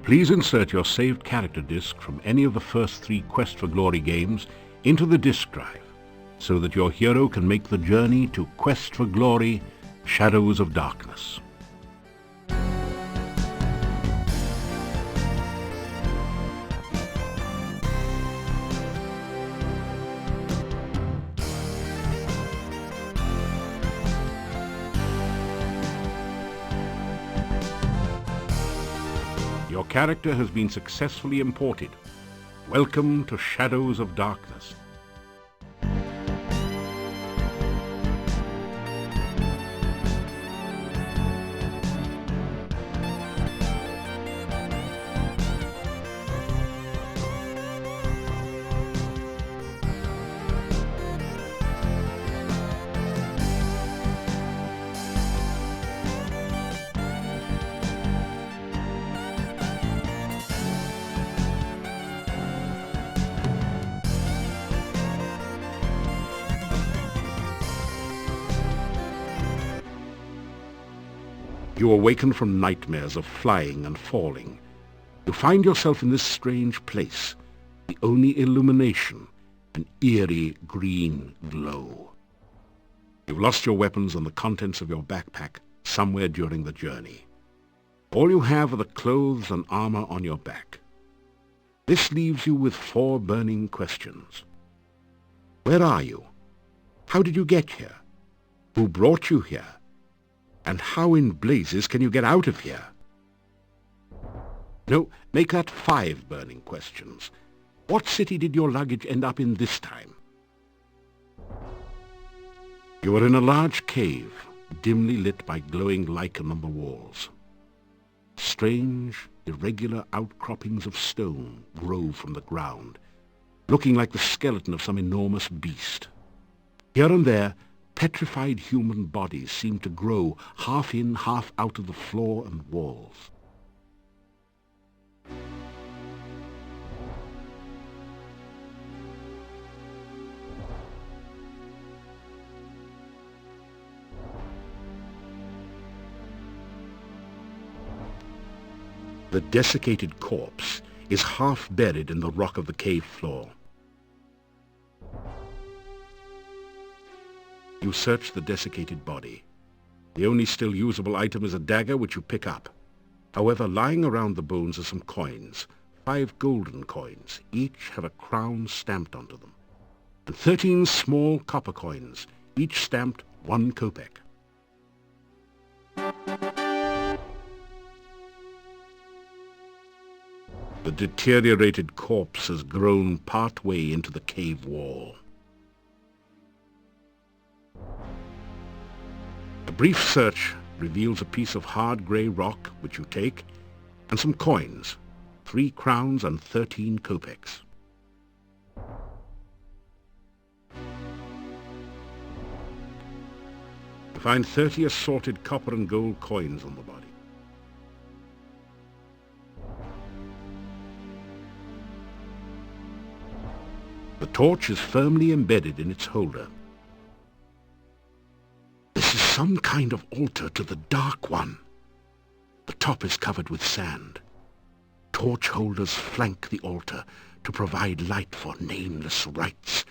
Please insert your saved character disc from any of the first 3 Quest for Glory games into the disk drive, so that your hero can make the journey to Quest for Glory, Shadows of Darkness. Your character has been successfully imported. Welcome to Shadows of Darkness. You awaken from nightmares of flying and falling. You find yourself in this strange place, the only illumination, an eerie green glow. You've lost your weapons and the contents of your backpack somewhere during the journey. All you have are the clothes and armor on your back. This leaves you with 4 burning questions. Where are you? How did you get here? Who brought you here? And how in blazes can you get out of here? No, make that 5 burning questions. What city did your luggage end up in this time? You are in a large cave, dimly lit by glowing lichen on the walls. Strange, irregular outcroppings of stone grow from the ground, looking like the skeleton of some enormous beast. Here and there, petrified human bodies seem to grow half in, half out of the floor and walls. The desiccated corpse is half buried in the rock of the cave floor. You search the desiccated body. The only still usable item is a dagger, which you pick up. However, lying around the bones are some coins, 5 golden coins. Each have a crown stamped onto them, and 13 small copper coins, each stamped 1 kopeck. The deteriorated corpse has grown part way into the cave wall. A brief search reveals a piece of hard grey rock, which you take, and some coins, 3 crowns and 13 kopecks. You find 30 assorted copper and gold coins on the body. The torch is firmly embedded in its holder. This is some kind of altar to the Dark One. The top is covered with sand. Torch holders flank the altar to provide light for nameless rites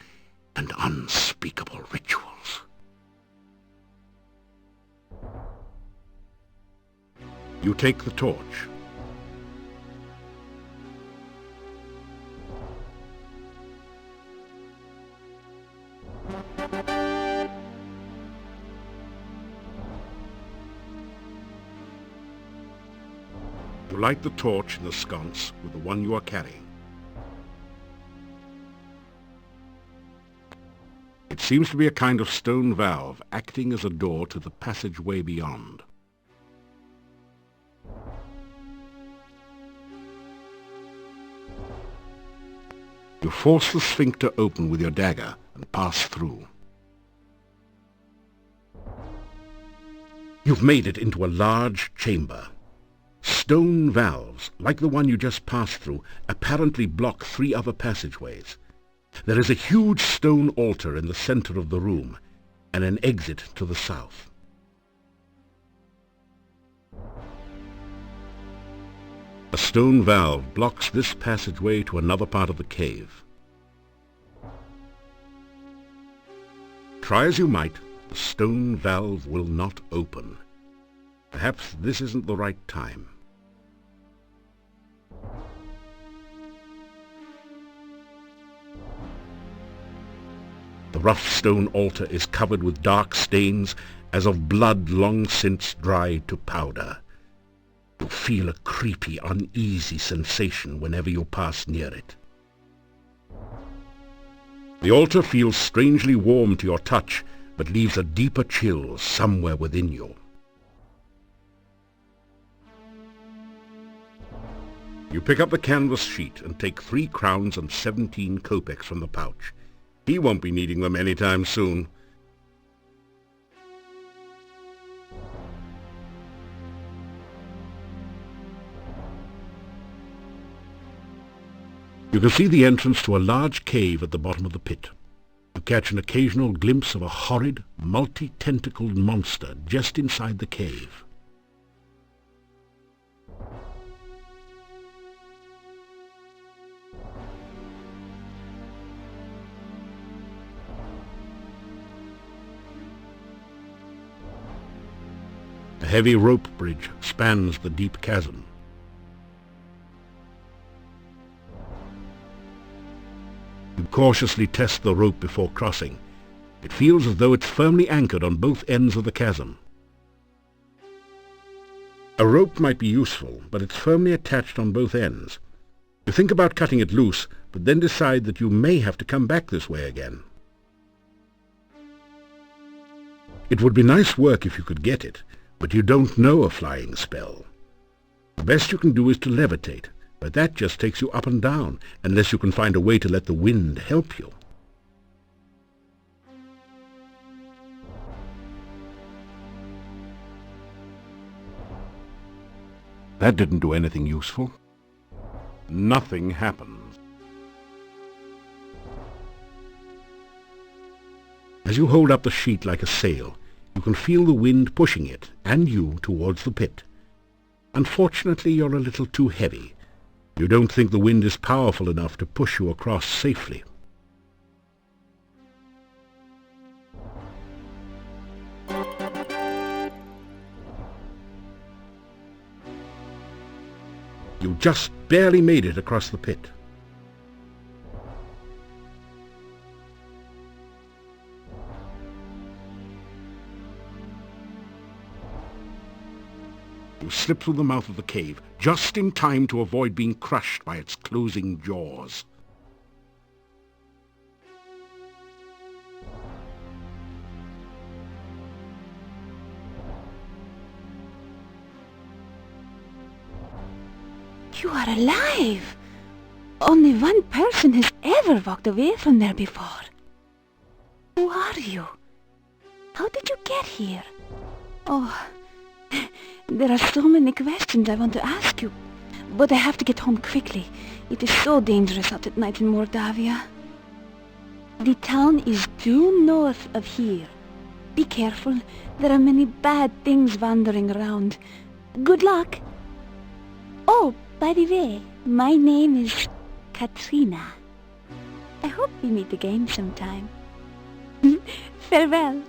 and unspeakable rituals. You take the torch. You light the torch in the sconce with the one you are carrying. It seems to be a kind of stone valve acting as a door to the passageway beyond. You force the sphincter open with your dagger and pass through. You've made it into a large chamber. Stone valves, like the one you just passed through, apparently block 3 other passageways. There is a huge stone altar in the center of the room, and an exit to the south. A stone valve blocks this passageway to another part of the cave. Try as you might, the stone valve will not open. Perhaps this isn't the right time. The rough stone altar is covered with dark stains as of blood long since dried to powder. You feel a creepy, uneasy sensation whenever you pass near it. The altar feels strangely warm to your touch, but leaves a deeper chill somewhere within you. You pick up the canvas sheet and take 3 crowns and 17 kopecks from the pouch. He won't be needing them anytime soon. You can see the entrance to a large cave at the bottom of the pit. You catch an occasional glimpse of a horrid, multi-tentacled monster just inside the cave. A heavy rope bridge spans the deep chasm. You cautiously test the rope before crossing. It feels as though it's firmly anchored on both ends of the chasm. A rope might be useful, but it's firmly attached on both ends. You think about cutting it loose, but then decide that you may have to come back this way again. It would be nice work if you could get it, but you don't know a flying spell. The best you can do is to levitate, but that just takes you up and down, unless you can find a way to let the wind help you. That didn't do anything useful. Nothing happens. As you hold up the sheet like a sail, you can feel the wind pushing it, and you, towards the pit. Unfortunately, you're a little too heavy. You don't think the wind is powerful enough to push you across safely. You just barely made it across the pit. You slip through the mouth of the cave, just in time to avoid being crushed by its closing jaws. You are alive! Only one person has ever walked away from there before. Who are you? How did you get here? Oh, there are so many questions I want to ask you, but I have to get home quickly. It is so dangerous out at night in Mordavia. The town is due north of here. Be careful, there are many bad things wandering around. Good luck! Oh, by the way, my name is Katrina. I hope we meet again sometime. Farewell.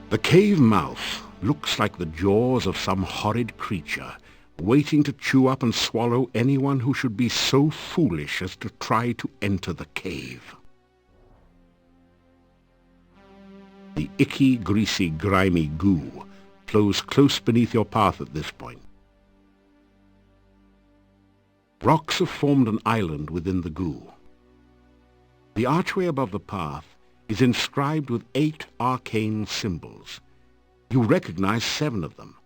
The cave mouth looks like the jaws of some horrid creature, waiting to chew up and swallow anyone who should be so foolish as to try to enter the cave. The icky, greasy, grimy goo flows close beneath your path at this point. Rocks have formed an island within the goo. The archway above the path is inscribed with 8 arcane symbols. You recognize 7 of them.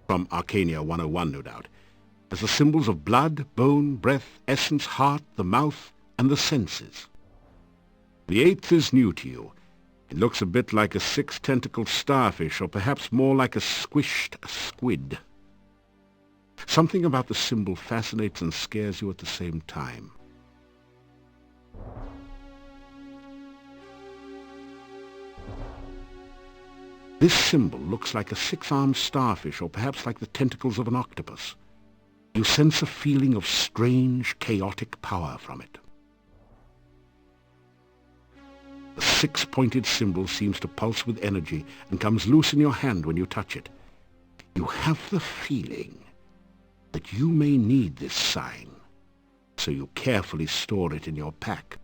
from Arcania 101 no doubt, as the symbols of blood, bone, breath, essence, heart, the mouth, and the senses. The eighth is new to you. It looks a bit like a six-tentacled starfish, or perhaps more like a squished squid. Something about the symbol fascinates and scares you at the same time. This symbol looks like a six-armed starfish, or perhaps like the tentacles of an octopus. You sense a feeling of strange, chaotic power from it. The six-pointed symbol seems to pulse with energy and comes loose in your hand when you touch it. You have the feeling that you may need this sign, so you carefully store it in your pack.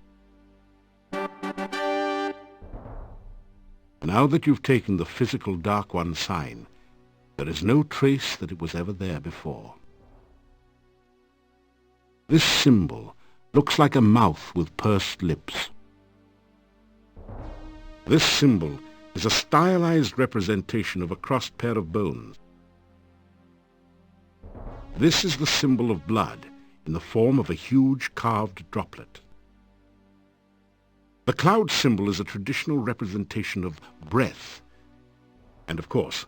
Now that you've taken the physical Dark One sign, there is no trace that it was ever there before. This symbol looks like a mouth with pursed lips. This symbol is a stylized representation of a crossed pair of bones. This is the symbol of blood in the form of a huge carved droplet. The cloud symbol is a traditional representation of breath. And of course,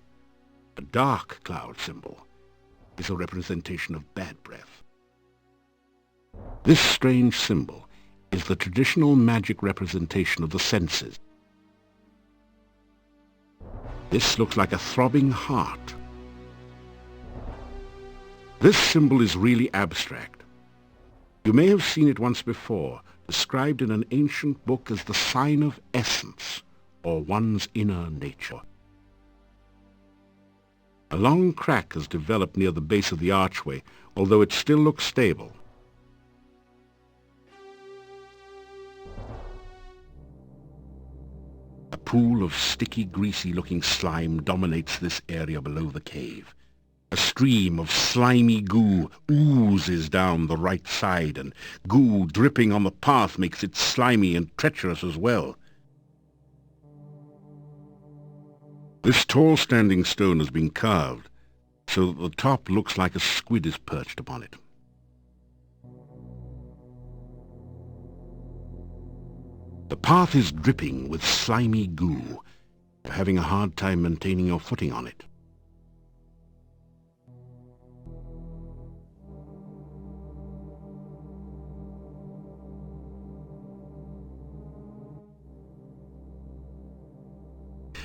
the dark cloud symbol is a representation of bad breath. This strange symbol is the traditional magic representation of the senses. This looks like a throbbing heart. This symbol is really abstract. You may have seen it once before, described in an ancient book as the sign of essence, or one's inner nature. A long crack has developed near the base of the archway, although it still looks stable. A pool of sticky, greasy-looking slime dominates this area below the cave. A stream of slimy goo oozes down the right side, and goo dripping on the path makes it slimy and treacherous as well. This tall standing stone has been carved, so that the top looks like a squid is perched upon it. The path is dripping with slimy goo. You're having a hard time maintaining your footing on it.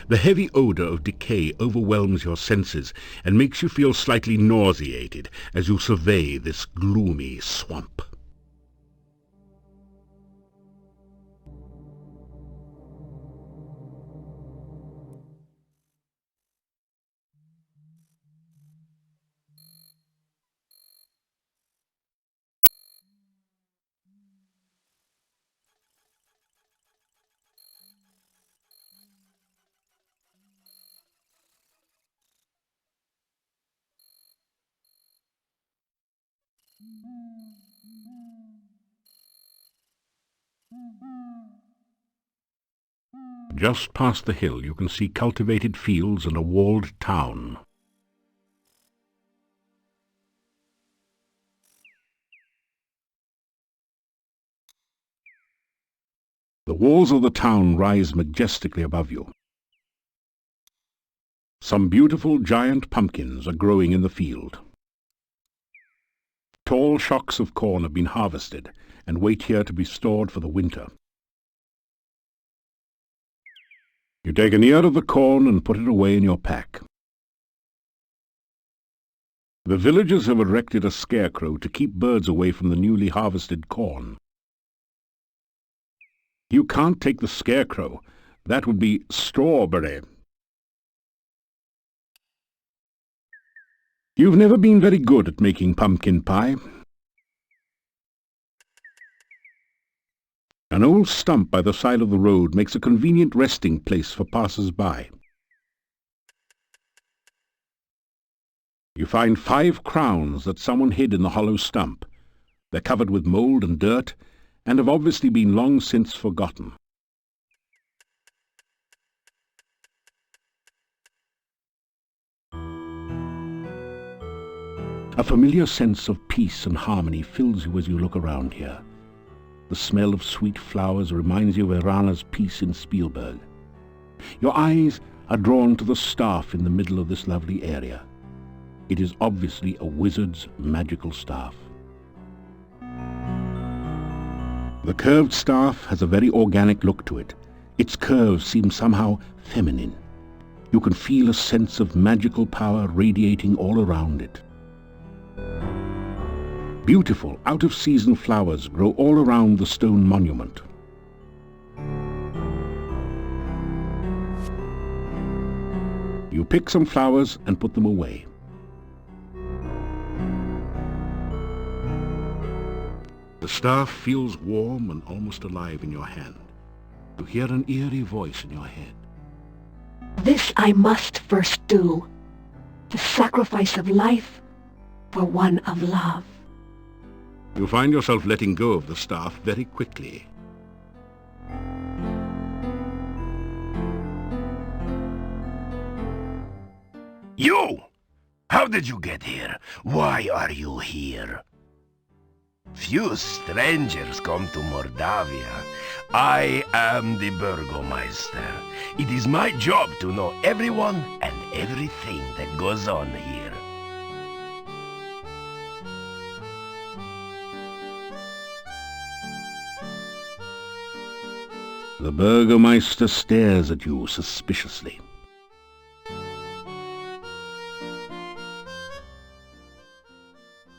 The heavy odor of decay overwhelms your senses and makes you feel slightly nauseated as you survey this gloomy swamp. Just past the hill you can see cultivated fields and a walled town. The walls of the town rise majestically above you. Some beautiful giant pumpkins are growing in the field. Tall shocks of corn have been harvested and wait here to be stored for the winter. You take an ear of the corn and put it away in your pack. The villagers have erected a scarecrow to keep birds away from the newly harvested corn. You can't take the scarecrow. That would be strawberry. You've never been very good at making pumpkin pie. An old stump by the side of the road makes a convenient resting place for passers-by. You find 5 crowns that someone hid in the hollow stump. They're covered with mold and dirt, and have obviously been long since forgotten. A familiar sense of peace and harmony fills you as you look around here. The smell of sweet flowers reminds you of Irana's peace in Spielberg. Your eyes are drawn to the staff in the middle of this lovely area. It is obviously a wizard's magical staff. The curved staff has a very organic look to it. Its curves seem somehow feminine. You can feel a sense of magical power radiating all around it. Beautiful, out-of-season flowers grow all around the stone monument. You pick some flowers and put them away. The staff feels warm and almost alive in your hand. You hear an eerie voice in your head. This I must first do. The sacrifice of life for one of love. You find yourself letting go of the staff very quickly. You! How did you get here? Why are you here? Few strangers come to Mordavia. I am the Burgomeister. It is my job to know everyone and everything that goes on here. The Burgomeister stares at you suspiciously.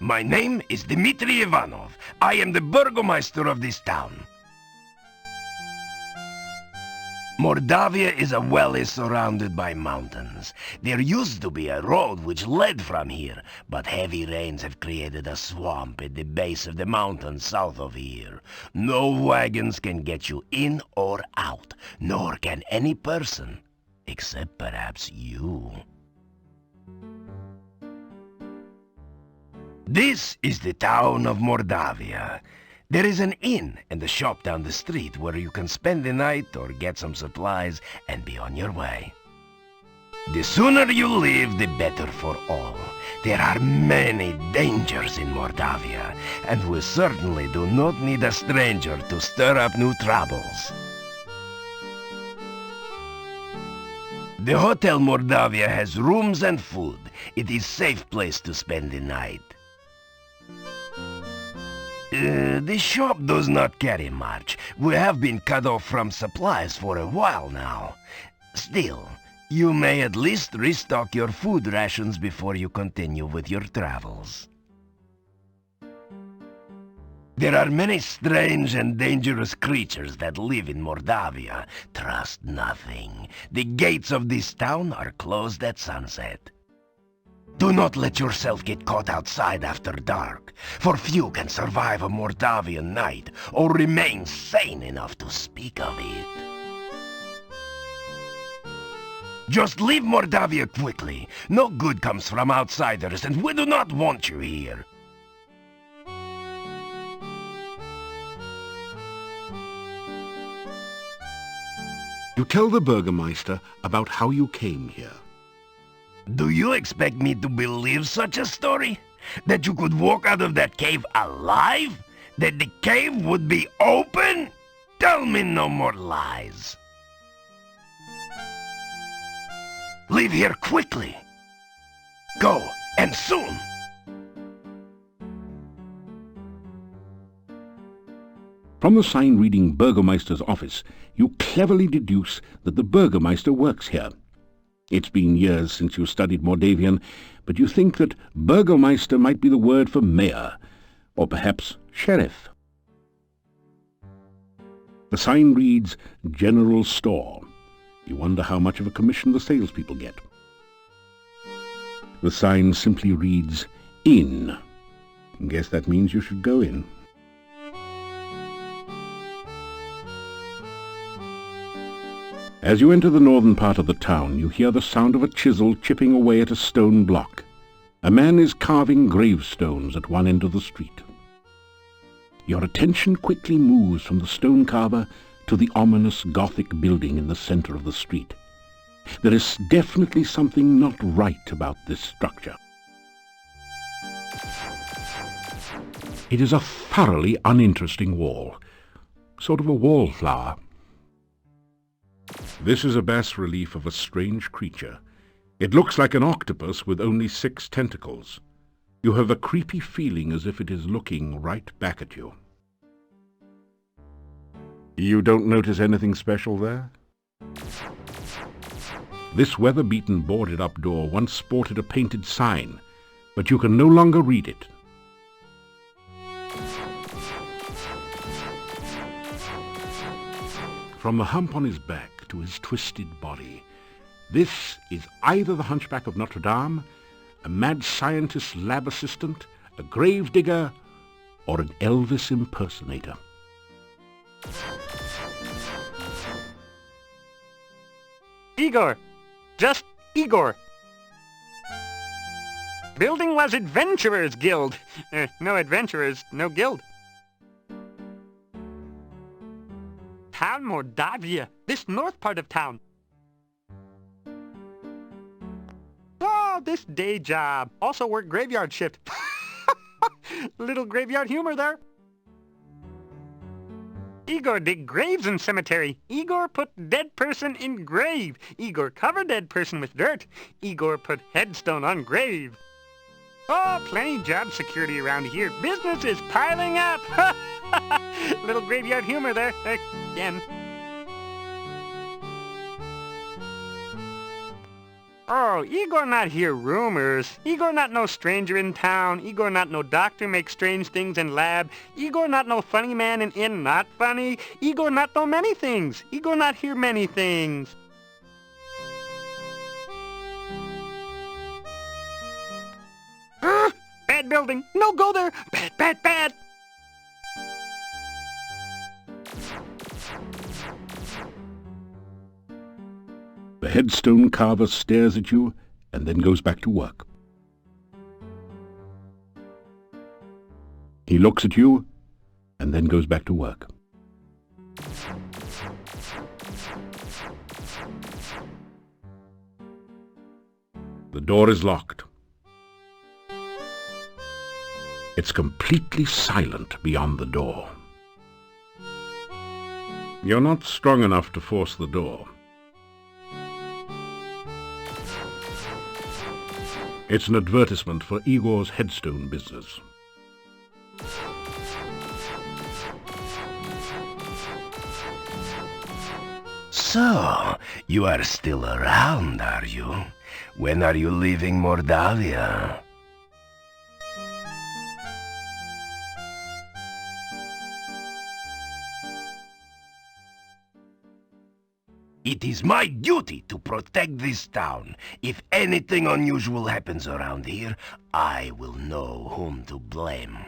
My name is Dmitri Ivanov. I am the Burgomeister of this town. Mordavia is a valley surrounded by mountains. There used to be a road which led from here, but heavy rains have created a swamp at the base of the mountain south of here. No wagons can get you in or out, nor can any person, except perhaps you. This is the town of Mordavia. There is an inn and a shop down the street where you can spend the night or get some supplies and be on your way. The sooner you leave, the better for all. There are many dangers in Mordavia, and we certainly do not need a stranger to stir up new troubles. The Hotel Mordavia has rooms and food. It is a safe place to spend the night. The shop does not carry much. We have been cut off from supplies for a while now. Still, you may at least restock your food rations before you continue with your travels. There are many strange and dangerous creatures that live in Mordavia. Trust nothing. The gates of this town are closed at sunset. Do not let yourself get caught outside after dark, for few can survive a Mordavian night or remain sane enough to speak of it. Just leave Mordavia quickly. No good comes from outsiders, and we do not want you here. You tell the Burgomeister about how you came here. Do you expect me to believe such a story? That you could walk out of that cave alive? That the cave would be open? Tell me no more lies. Leave here quickly. Go, and soon. From the sign reading Burgomeister's office, you cleverly deduce that the Burgomeister works here. It's been years since you studied Mordavian, but you think that Burgomeister might be the word for mayor, or perhaps sheriff. The sign reads General Store. You wonder how much of a commission the salespeople get. The sign simply reads Inn. Guess that means you should go in. As you enter the northern part of the town, you hear the sound of a chisel chipping away at a stone block. A man is carving gravestones at one end of the street. Your attention quickly moves from the stone carver to the ominous Gothic building in the center of the street. There is definitely something not right about this structure. It is a thoroughly uninteresting wall. Sort of a wallflower. This is a bas-relief of a strange creature. It looks like an octopus with only 6 tentacles. You have a creepy feeling as if it is looking right back at you. You don't notice anything special there? This weather-beaten boarded-up door once sported a painted sign, but you can no longer read it. From the hump on his back to his twisted body, this is either the Hunchback of Notre Dame, a mad scientist's lab assistant, a gravedigger, or an Elvis impersonator. Igor! Just Igor! Building was Adventurers Guild. No adventurers, no guild. Town Mordavia, this north part of town. Oh, this day job. Also work graveyard shift. Little graveyard humor there. Igor dig graves in cemetery. Igor put dead person in grave. Igor cover dead person with dirt. Igor put headstone on grave. Oh, plenty job security around here. Business is piling up. Little graveyard humor there. Again. Oh, Igor not hear rumors. Igor not no stranger in town. Igor not no doctor make strange things in lab. Igor not no funny man in inn not funny. Igor not know many things. Igor not hear many things. Bad building. No go there. Bad, bad, bad. The headstone carver stares at you and then goes back to work. He looks at you and then goes back to work. The door is locked. It's completely silent beyond the door. You're not strong enough to force the door. It's an advertisement for Igor's headstone business. So, you are still around, are you? When are you leaving Mordavia? It is my duty to protect this town. If anything unusual happens around here, I will know whom to blame.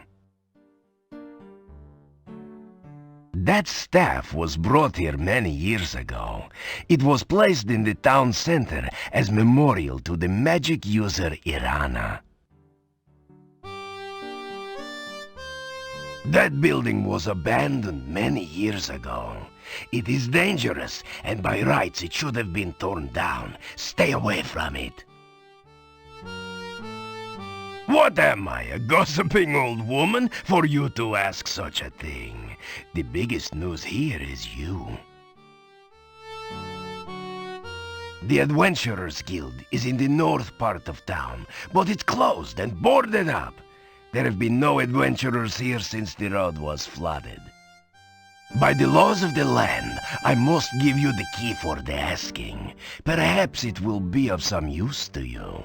That staff was brought here many years ago. It was placed in the town center as memorial to the magic user Irana. That building was abandoned many years ago. It is dangerous, and by rights it should have been torn down. Stay away from it. What am I, a gossiping old woman, for you to ask such a thing? The biggest news here is you. The Adventurers Guild is in the north part of town, but it's closed and boarded up. There have been no adventurers here since the road was flooded. By the laws of the land, I must give you the key for the asking. Perhaps it will be of some use to you.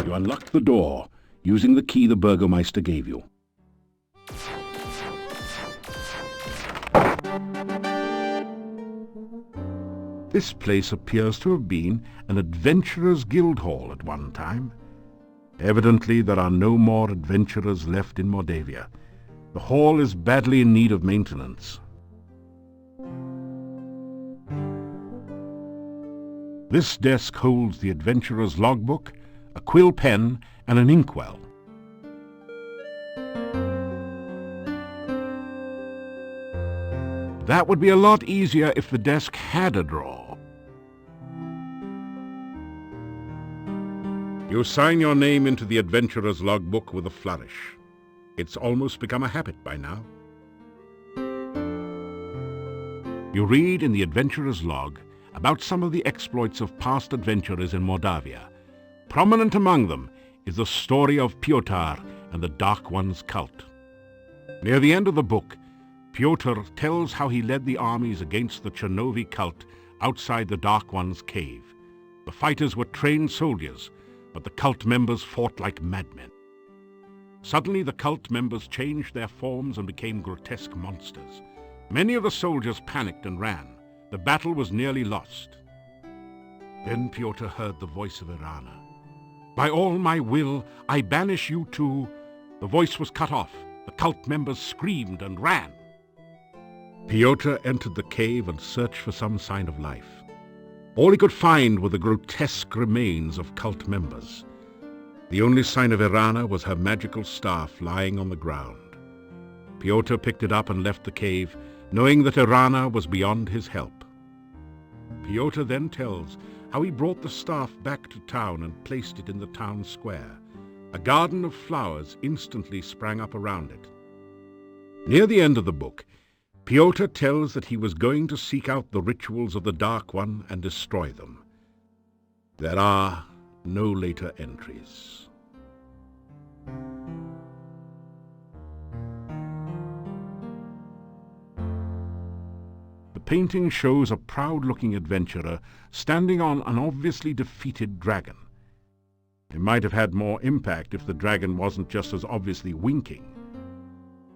You unlock the door using the key the Burgomeister gave you. This place appears to have been an Adventurers Guild Hall at one time. Evidently there are no more adventurers left in Mordavia. The hall is badly in need of maintenance. This desk holds the adventurer's logbook, a quill pen, and an inkwell. That would be a lot easier if the desk had a drawer. You sign your name into the adventurer's logbook with a flourish. It's almost become a habit by now. You read in the adventurer's log about some of the exploits of past adventurers in Mordavia. Prominent among them is the story of Pyotr and the Dark One's cult. Near the end of the book, Pyotr tells how he led the armies against the Chernovi cult outside the Dark One's cave. The fighters were trained soldiers, but the cult members fought like madmen. Suddenly the cult members changed their forms and became grotesque monsters. Many of the soldiers panicked and ran. The battle was nearly lost. Then Pyotr heard the voice of Erana. "By all my will, I banish you too." The voice was cut off. The cult members screamed and ran. Pyotr entered the cave and searched for some sign of life. All he could find were the grotesque remains of cult members. The only sign of Erana was her magical staff lying on the ground. Pyotr picked it up and left the cave, knowing that Erana was beyond his help. Pyotr then tells how he brought the staff back to town and placed it in the town square. A garden of flowers instantly sprang up around it. Near the end of the book, Pyotr tells that he was going to seek out the rituals of the Dark One and destroy them. There are no later entries. The painting shows a proud-looking adventurer standing on an obviously defeated dragon. It might have had more impact if the dragon wasn't just as obviously winking.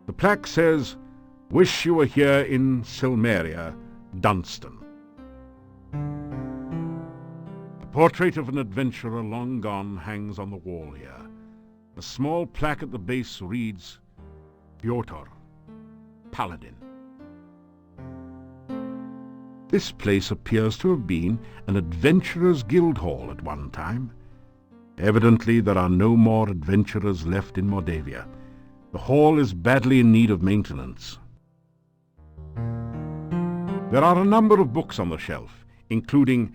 The plaque says, "Wish you were here in Silmeria, Dunstan." The portrait of an adventurer long gone hangs on the wall here. A small plaque at the base reads, "Pyotr, Paladin." This place appears to have been an adventurers' guild hall at one time. Evidently there are no more adventurers left in Mordavia. The hall is badly in need of maintenance. There are a number of books on the shelf, including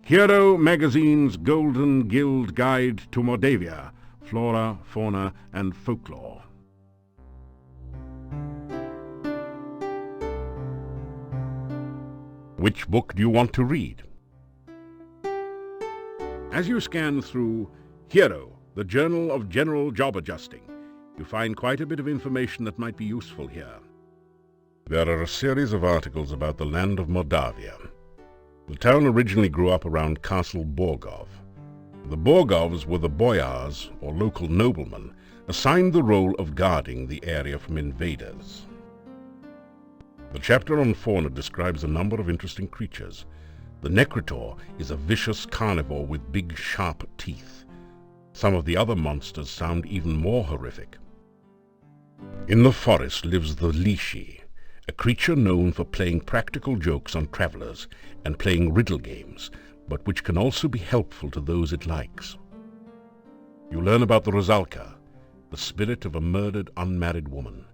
Hero Magazine's Golden Guild Guide to Mordavia, Flora, Fauna, and Folklore. Which book do you want to read? As you scan through Hero, the Journal of General Job Adjusting, you find quite a bit of information that might be useful here. There are a series of articles about the land of Mordavia. The town originally grew up around Castle Borgov. The Borgovs were the boyars, or local noblemen, assigned the role of guarding the area from invaders. The chapter on fauna describes a number of interesting creatures. The Necritor is a vicious carnivore with big, sharp teeth. Some of the other monsters sound even more horrific. In the forest lives the Lishi, a creature known for playing practical jokes on travelers and playing riddle games, but which can also be helpful to those it likes. You learn about the Rosalka, the spirit of a murdered unmarried woman.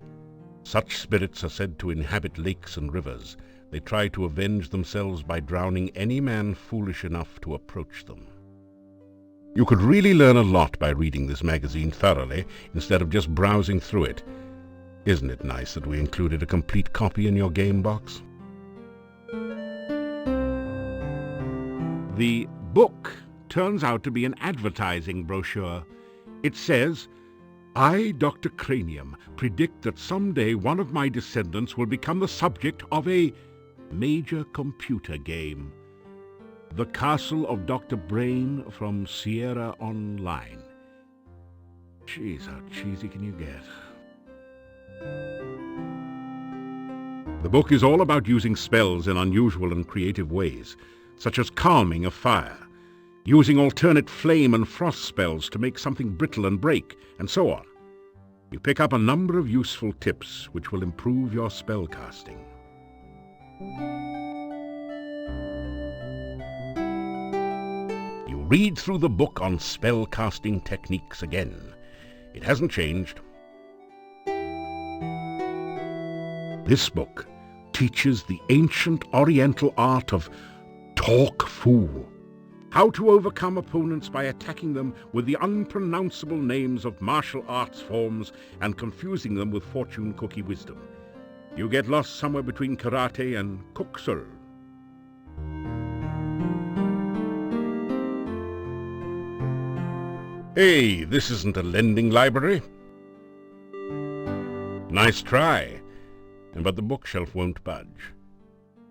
Such spirits are said to inhabit lakes and rivers. They try to avenge themselves by drowning any man foolish enough to approach them. You could really learn a lot by reading this magazine thoroughly instead of just browsing through it. Isn't it nice that we included a complete copy in your game box? The book turns out to be an advertising brochure. It says, "I, Dr. Cranium, predict that someday one of my descendants will become the subject of a major computer game. The Castle of Dr. Brain from Sierra Online." Jeez, how cheesy can you get? The book is all about using spells in unusual and creative ways, such as calming a fire, using alternate flame and frost spells to make something brittle and break, and so on. You pick up a number of useful tips which will improve your spellcasting. You read through the book on spellcasting techniques again. It hasn't changed. This book teaches the ancient Oriental art of Talk Fu. How to overcome opponents by attacking them with the unpronounceable names of martial arts forms and confusing them with fortune cookie wisdom. You get lost somewhere between karate and kuksul. Hey, this isn't a lending library. Nice try, but the bookshelf won't budge.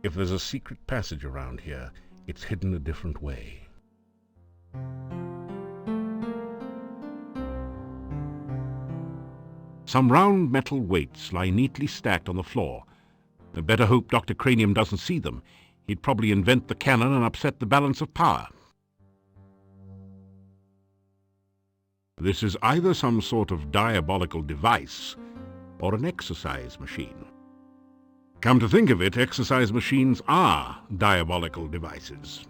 If there's a secret passage around here, it's hidden a different way. Some round metal weights lie neatly stacked on the floor. I better hope Dr. Cranium doesn't see them. He'd probably invent the cannon and upset the balance of power. This is either some sort of diabolical device or an exercise machine. Come to think of it, exercise machines are diabolical devices.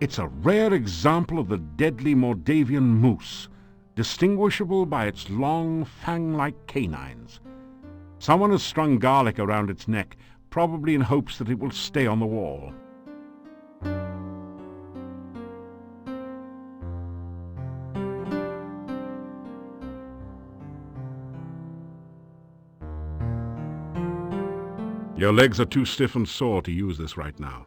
It's a rare example of the deadly Mordavian moose, distinguishable by its long, fang-like canines. Someone has strung garlic around its neck, probably in hopes that it will stay on the wall. Your legs are too stiff and sore to use this right now.